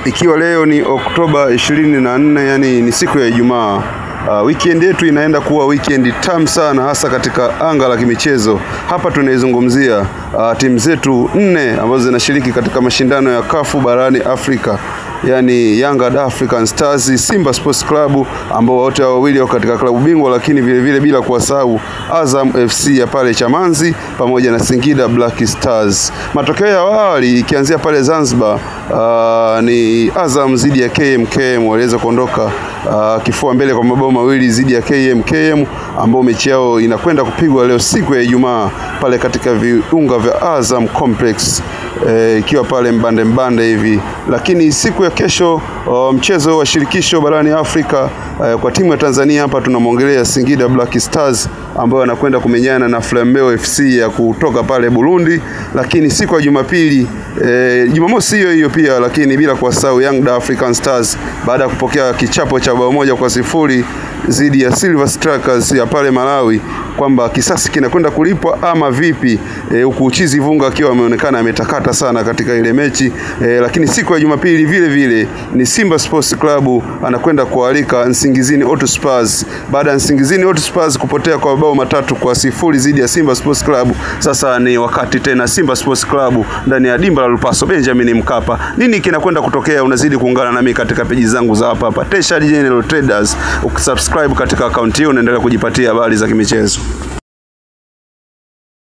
Ikiwa leo ni Oktoba 24, yani ni siku ya Ijumaa. Weekend yetu inaenda kuwa weekend tamu sana, hasa katika anga la kimichezo. Hapa tunaizungumzia timu zetu 4 ambazo zinashiriki katika mashindano ya CAF barani Afrika, yani Young African Stars, Simba Sports Club ambao wote wawili wako katika klabu bingwa, lakini vile vile bila kuwasahau Azam FC ya pale Chamanzi pamoja na Singida Black Stars. Matokeo ya awali ikianzia pale Zanzibar, ni Azam zidi ya KMKM waliweza kuondoka kifua mbele kwa mabao mawili zidi ya KMKM, ambao mechi yao inakwenda kupigwa leo siku ya Ijumaa pale katika viunga vya Azam Complex, ikiwa pale mbande hivi. Lakini siku ya kesho, mchezo wa shirikisho barani Afrika, kwa timu ya Tanzania hapa tunamwongelea Singida Black Stars ambao wanakwenda kumenyana na Flambeo FC ya kutoka pale Burundi. Lakini siku ya Jumapili, Jumamosi hiyo pia, lakini bila kuwasahau Young African Stars baada ya kupokea kichapo cha bao 1-0 zidi ya Silver Strikers ya pale Malawi, kwamba kisasi kinakwenda kulipwa ama vipi, huku Uchizi Vunga akiwa ameonekana ametakata sana katika ile mechi. Lakini siku ya Jumapili vile vile ni Simba Sports Club anakwenda kualika Nsingizini Hotspurs. Baada ya Nsingizini Hotspurs kupotea kwa bao 3-0 zidi ya Simba Sports Club, sasa ni wakati tena Simba Sports Club ndani ya dimba la Lupaso Benjamin Mkapa. Nini kinakwenda kutokea? Unazidi kuungana nami katika peji zangu za hapa Tesha General Traders. Ukisubscribe katika account hiyo unaendelea kujipatia habari za kimichezo.